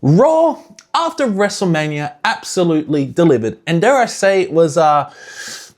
Raw, after WrestleMania, absolutely delivered. And dare I say, it was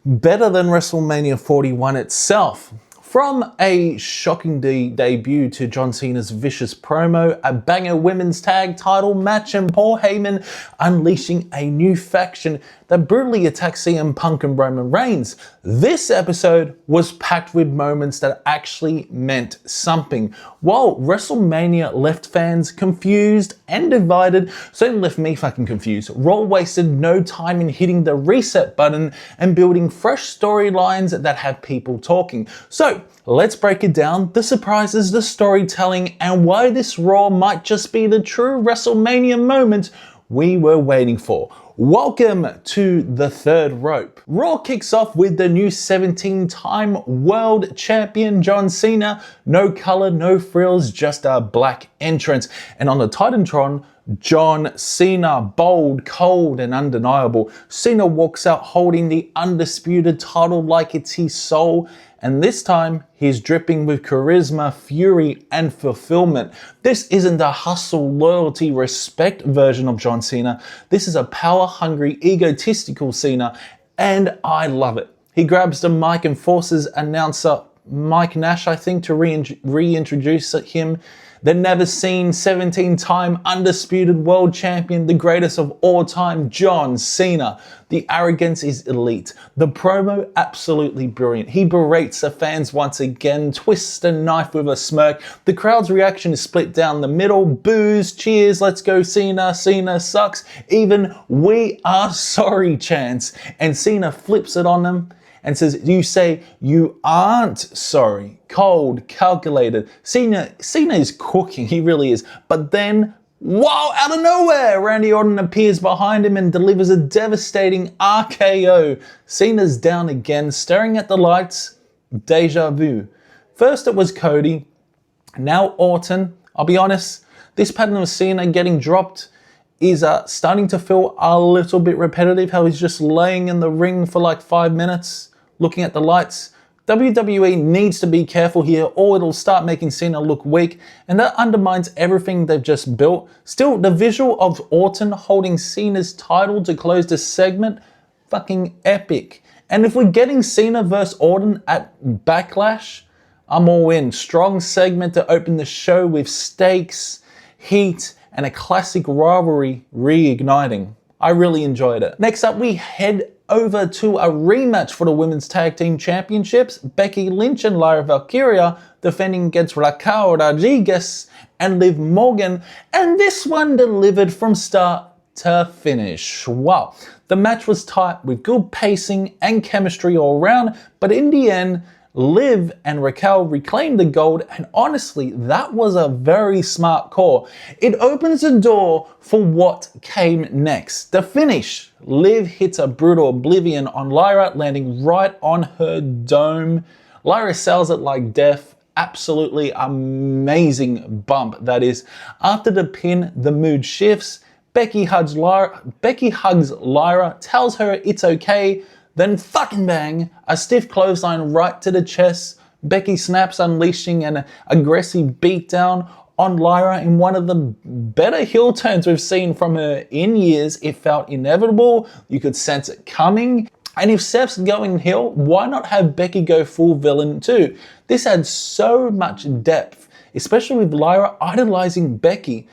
better than WrestleMania 41 itself. From a shocking debut to John Cena's vicious promo, a banger women's tag title match, and Paul Heyman unleashing a new faction that brutally attacks CM Punk and Roman Reigns. This episode was packed with moments that actually meant something. While WrestleMania left fans confused and divided, certainly left me fucking confused. Raw wasted no time in hitting the reset button and building fresh storylines that have people talking. So let's break it down, the surprises, the storytelling, and why this Raw might just be the true WrestleMania moment we were waiting for. Welcome to the third rope. Raw kicks off with the new 17-time world champion John Cena. No color, no frills, just a black entrance. And on the Titantron, John Cena, bold, cold, and undeniable. Cena walks out holding the undisputed title like it's his soul. And this time, he's dripping with charisma, fury, and fulfillment. This isn't a hustle, loyalty, respect version of John Cena. This is a power-hungry, egotistical Cena, and I love it. He grabs the mic and forces announcer Mike Nash, I think, to reintroduce him. The never-seen 17-time undisputed world champion, the greatest of all time, John Cena. The arrogance is elite. The promo, absolutely brilliant. He berates the fans once again, twists the knife with a smirk. The crowd's reaction is split down the middle. Boos, cheers, let's go Cena, Cena sucks. Even we are sorry chants. And Cena flips it on them and says, you say you aren't sorry. Cold, calculated. Cena is cooking, he really is. But then, wow, out of nowhere, Randy Orton appears behind him and delivers a devastating RKO. Cena's down again, staring at the lights. Deja vu. First it was Cody, now Orton. I'll be honest, this pattern of Cena getting dropped is starting to feel a little bit repetitive, how he's just laying in the ring for like 5 minutes, looking at the lights. WWE needs to be careful here, or it'll start making Cena look weak, and that undermines everything they've just built. Still, the visual of Orton holding Cena's title to close the segment, fucking epic. And if we're getting Cena versus Orton at Backlash, I'm all in. Strong segment to open the show with stakes, heat, and a classic rivalry reigniting. I really enjoyed it. Next up, we head over to a rematch for the Women's Tag Team Championships. Becky Lynch and Lyra Valkyria defending against Raquel Rodriguez and Liv Morgan. And this one delivered from start to finish. Wow. The match was tight with good pacing and chemistry all around, but in the end, Liv and Raquel reclaimed the gold, and honestly, that was a very smart call. It opens the door for what came next. The finish. Liv hits a brutal oblivion on Lyra, landing right on her dome. Lyra sells it like death. Absolutely amazing bump, that is. After the pin, the mood shifts. Becky hugs Lyra, tells her it's okay. Then fucking bang, a stiff clothesline right to the chest. Becky snaps, unleashing an aggressive beatdown on Lyra in one of the better heel turns we've seen from her in years. It felt inevitable, you could sense it coming. And if Seth's going heel, why not have Becky go full villain too? This had so much depth, especially with Lyra idolizing Becky.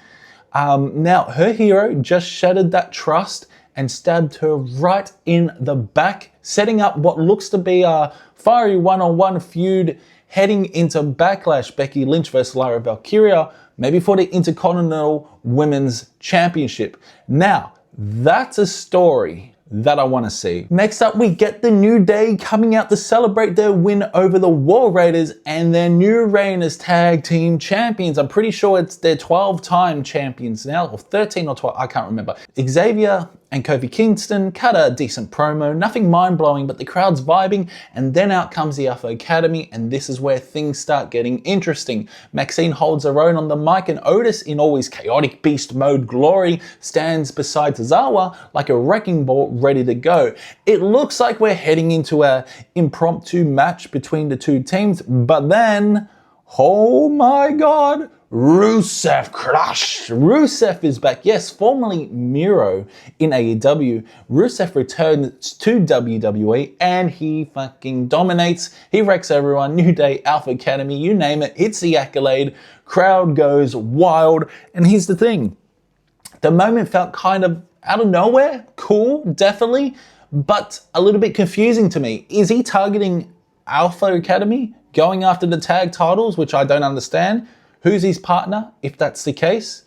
Now, her hero just shattered that trust and stabbed her right in the back, setting up what looks to be a fiery one-on-one feud heading into Backlash. Becky Lynch versus Lyra Valkyria, maybe for the Intercontinental Women's Championship. Now, that's a story that I want to see. Next up, we get the New Day coming out to celebrate their win over the War Raiders and their new reign as tag team champions. I'm pretty sure it's their 12-time champions now, or 13 or 12, I can't remember. Xavier and Kofi Kingston cut a decent promo, nothing mind-blowing, but the crowd's vibing, and then out comes the Alpha Academy, and this is where things start getting interesting. Maxine holds her own on the mic, and Otis, in always chaotic beast mode glory, stands beside Tozawa like a wrecking ball ready to go. It looks like we're heading into an impromptu match between the two teams, but then, oh my god, Rusev crushed. Rusev is back. Yes, formerly Miro in AEW. Rusev returns to WWE and he fucking dominates. He wrecks everyone. New Day, Alpha Academy, you name it. Hits the accolade. Crowd goes wild. And here's the thing. The moment felt kind of out of nowhere. Cool, definitely. But a little bit confusing to me. Is he targeting Alpha Academy? Going after the tag titles, which I don't understand? Who's his partner, if that's the case?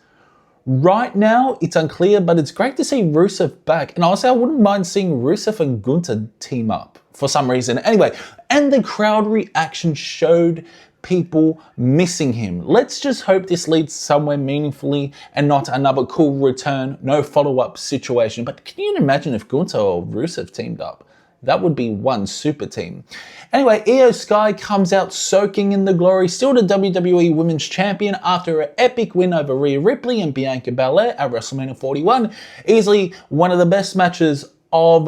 Right now, it's unclear, but it's great to see Rusev back. And honestly, I wouldn't mind seeing Rusev and Gunther team up for some reason. Anyway, and the crowd reaction showed people missing him. Let's just hope this leads somewhere meaningfully and not another cool return, no follow-up situation. But can you imagine if Gunther or Rusev teamed up? That would be one super team. Anyway, Iyo Sky comes out soaking in the glory, still the WWE Women's Champion after an epic win over Rhea Ripley and Bianca Belair at WrestleMania 41. Easily one of the best matches of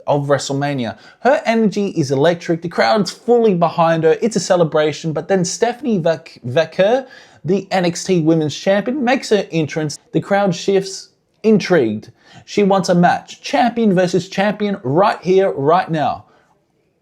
WrestleMania. Her energy is electric. The crowd's fully behind her. It's a celebration. But then Stephanie Vaquer, the NXT Women's Champion, makes her entrance. The crowd shifts, intrigued. She wants a match. Champion versus champion right here, right now.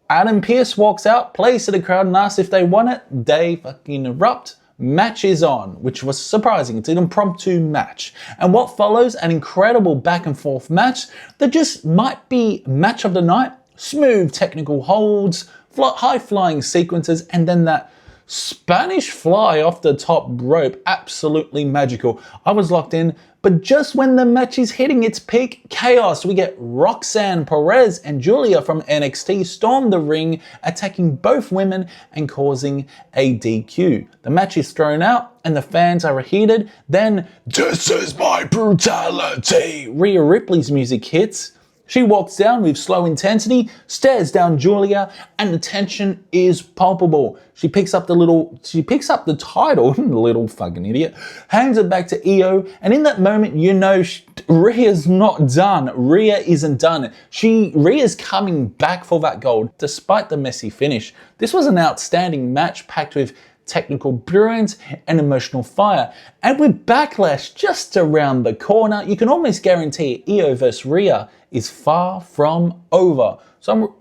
Adam Pearce walks out, plays to the crowd and asks if they want it. They fucking erupt. Match is on, which was surprising. It's an impromptu match. And what follows? An incredible back and forth match that just might be match of the night. Smooth technical holds, high flying sequences, and then that Spanish fly off the top rope. Absolutely magical. I was locked in, but just when the match is hitting its peak, chaos. We get Roxanne Perez and Julia from NXT storm the ring, attacking both women and causing a DQ. The match is thrown out and the fans are heated. Then, "This is my brutality." Rhea Ripley's music hits. She walks down with slow intensity, stares down Julia, and the tension is palpable. She picks up the title, little fucking idiot, hands it back to Iyo, and in that moment, you know Rhea's not done. Rhea isn't done. Rhea's coming back for that gold, despite the messy finish. This was an outstanding match packed with technical brilliance and emotional fire. And with Backlash just around the corner, you can almost guarantee Iyo vs Rhea is far from over. So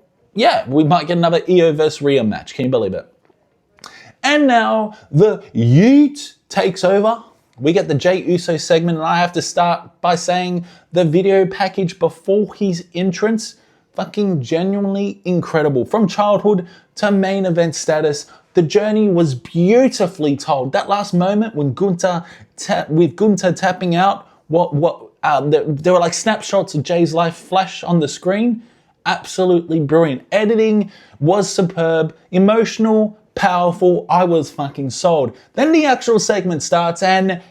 we might get another Iyo vs Rhea match. Can you believe it? And now the Yeet takes over. We get the Jey Uso segment, and I have to start by saying the video package before his entrance, fucking genuinely incredible. From childhood to main event status, the journey was beautifully told. That last moment when Gunther tapping out, there were like snapshots of Jey's life flash on the screen. Absolutely brilliant. Editing was superb, emotional, powerful. I was fucking sold. Then the actual segment starts and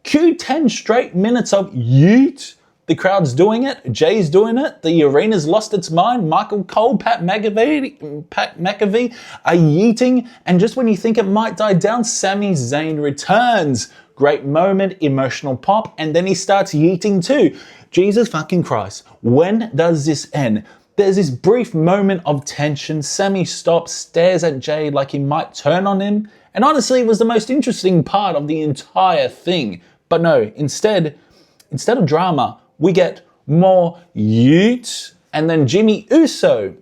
cue 10 straight minutes of Yeet. The crowd's doing it. Jey's doing it. The arena's lost its mind. Michael Cole, Pat McAfee are yeeting. And just when you think it might die down, Sami Zayn returns. Great moment, emotional pop, and then he starts yeeting too. Jesus fucking Christ. When does this end? There's this brief moment of tension. Sami stops, stares at Jey like he might turn on him. And honestly, it was the most interesting part of the entire thing. But no, instead of drama, we get more yeet, and then Jimmy Uso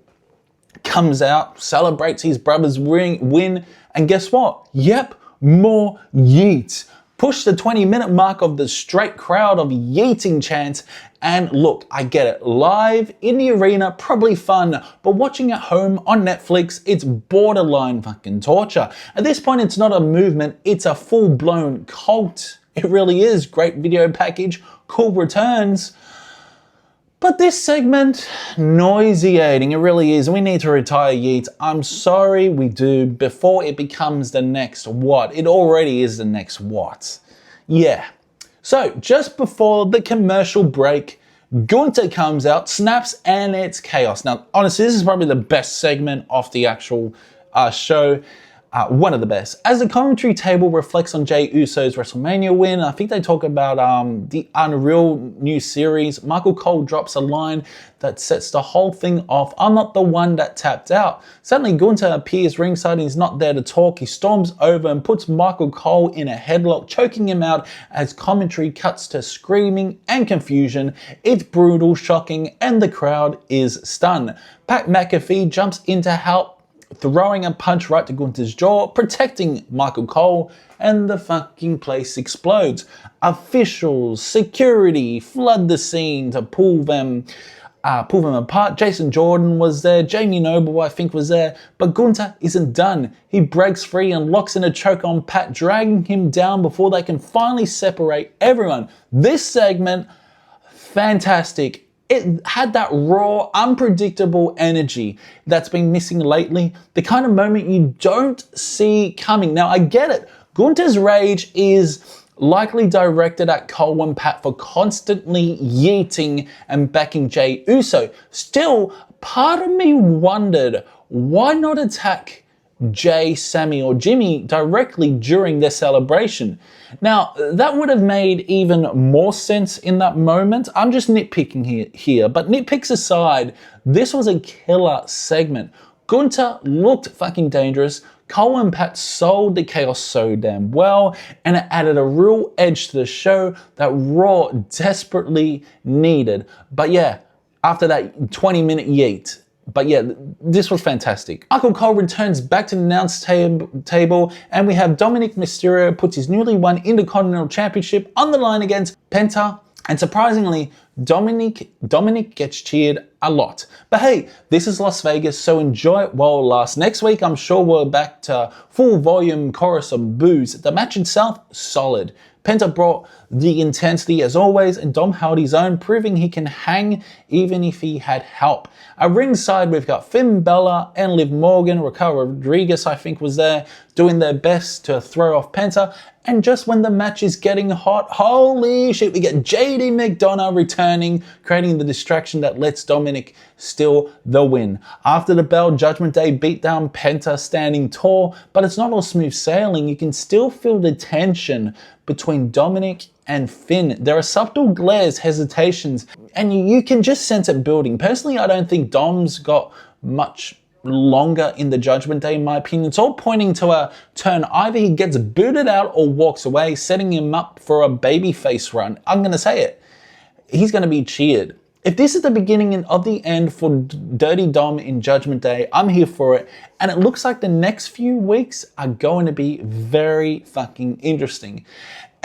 comes out, celebrates his brother's win, and guess what? Yep, more yeet. Push the 20-minute mark of the straight crowd of yeeting chants, and look, I get it. Live in the arena, probably fun, but watching at home on Netflix, it's borderline fucking torture. At this point, it's not a movement, it's a full-blown cult. It really is. Great video package, cool returns. But this segment, nauseating, it really is. We need to retire Yeet. I'm sorry, we do, before it becomes the next what. It already is the next what. Yeah. So, just before the commercial break, Gunther comes out, snaps, and it's chaos. Now, honestly, this is probably the best segment of the actual show. one of the best. As the commentary table reflects on Jey Uso's WrestleMania win, I think they talk about the Unreal new series. Michael Cole drops a line that sets the whole thing off. I'm not the one that tapped out. Suddenly Gunther appears ringside and he's not there to talk. He storms over and puts Michael Cole in a headlock, choking him out as commentary cuts to screaming and confusion. It's brutal, shocking, and the crowd is stunned. Pat McAfee jumps in to help, throwing a punch right to Gunther's jaw, protecting Michael Cole, and the fucking place explodes. Officials, security flood the scene to pull them apart. Jason Jordan was there, Jamie Noble I think was there, but Gunther isn't done. He breaks free and locks in a choke on Pat, dragging him down before they can finally separate everyone. This segment, fantastic. It had that raw, unpredictable energy that's been missing lately. The kind of moment you don't see coming. Now, I get it. Gunther's rage is likely directed at Cole and Pat for constantly yeeting and backing Jey Uso. Still, part of me wondered, why not attack Jay, Sammy, or Jimmy directly during their celebration? Now, that would have made even more sense in that moment. I'm just nitpicking here, but nitpicks aside, this was a killer segment. Gunther looked fucking dangerous. Cole and Pat sold the chaos so damn well, and it added a real edge to the show that Raw desperately needed. But yeah, after that 20-minute yeet, but yeah, this was fantastic. Michael Cole returns back to the announce table, and we have Dominik Mysterio puts his newly won Intercontinental Championship on the line against Penta, and surprisingly, Dominik gets cheered a lot. But hey, this is Las Vegas, so enjoy it while it lasts. Next week, I'm sure we're back to full volume chorus of boos. The match itself, solid. Penta brought the intensity as always, and Dom held his own, proving he can hang even if he had help. At ringside, we've got Finn Balor and Liv Morgan. Raquel Rodriguez, I think, was there, doing their best to throw off Penta. And just when the match is getting hot, holy shit, we get JD McDonough returning, creating the distraction that lets Dominik steal the win. After the bell, Judgment Day beat down Penta standing tall, but it's not all smooth sailing. You can still feel the tension between Dominik and Finn. There are subtle glares, hesitations, and you can just sense it building. Personally, I don't think Dom's got much longer in the Judgment Day, in my opinion. It's all pointing to a turn. Either he gets booted out or walks away, setting him up for a babyface run. I'm going to say it. He's going to be cheered. If this is the beginning of the end for Dirty Dom in Judgment Day, I'm here for it. And it looks like the next few weeks are going to be very fucking interesting.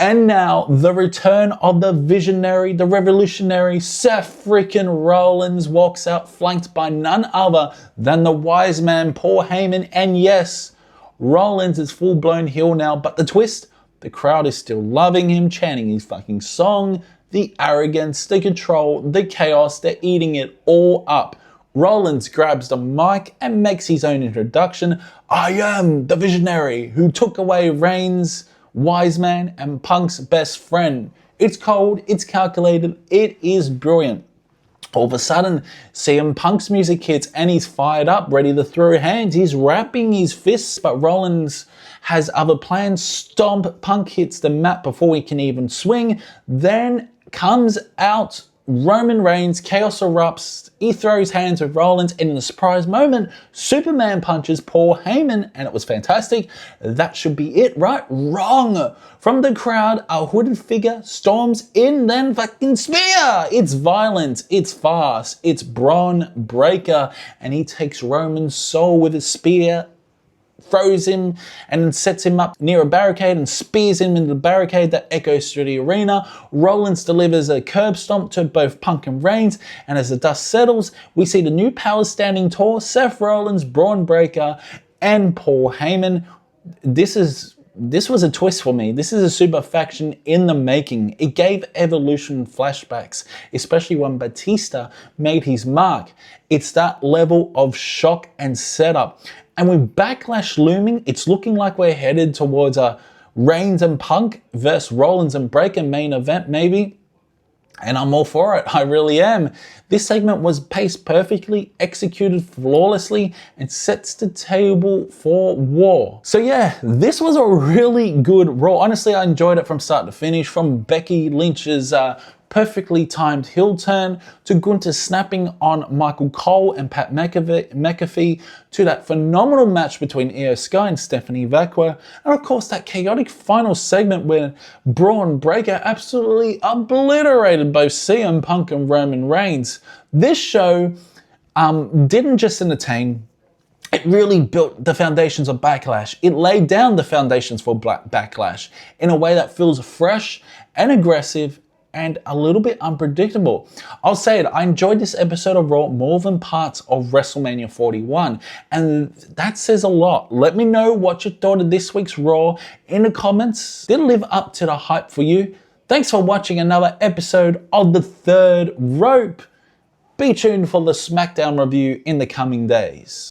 And now, the return of the visionary, the revolutionary Seth freaking Rollins walks out, flanked by none other than the wise man Paul Heyman. And yes, Rollins is full-blown heel now, but the twist, the crowd is still loving him, chanting his fucking song. The arrogance, the control, the chaos, they're eating it all up. Rollins grabs the mic and makes his own introduction. I am the visionary who took away Reigns' wise man and Punk's best friend. It's cold, it's calculated, it is brilliant. All of a sudden, CM Punk's music hits and he's fired up, ready to throw hands. He's rapping his fists, but Rollins has other plans. Stomp, Punk hits the mat before he can even swing. Then comes out Roman Reigns, chaos erupts, he throws hands with Rollins, and in a surprise moment, Superman punches Paul Heyman, and it was fantastic. That should be it, right? Wrong! From the crowd, a hooded figure storms in, then fucking spear! It's violent, it's fast, it's Bron Breakker, and he takes Roman's soul with a spear, throws him and then sets him up near a barricade and spears him into the barricade that echoes through the arena. Rollins delivers a curb stomp to both Punk and Reigns, and as the dust settles, we see the new powers standing tall, Seth Rollins, Bron Breakker, and Paul Heyman. This was a twist for me. This is a super faction in the making. It gave Evolution flashbacks, especially when Batista made his mark. It's that level of shock and setup. And with Backlash looming, it's looking like we're headed towards a Reigns and Punk versus Rollins and Breakker main event, maybe. And I'm all for it, I really am. This segment was paced perfectly, executed flawlessly, and sets the table for war. So yeah, this was a really good Raw. Honestly, I enjoyed it from start to finish, from Becky Lynch's perfectly timed heel turn, to Gunther snapping on Michael Cole and Pat McAfee, to that phenomenal match between Iyo Sky and Stephanie Vaquer, and of course that chaotic final segment where Bron Breakker absolutely obliterated both CM Punk and Roman Reigns. This show didn't just entertain, it really built the foundations of Backlash. It laid down the foundations for Backlash in a way that feels fresh and aggressive and a little bit unpredictable. I'll say it, I enjoyed this episode of Raw more than parts of WrestleMania 41, and that says a lot. Let me know what you thought of this week's Raw in the comments. Did it live up to the hype for you? Thanks for watching another episode of The Third Rope. Be tuned for the SmackDown review in the coming days.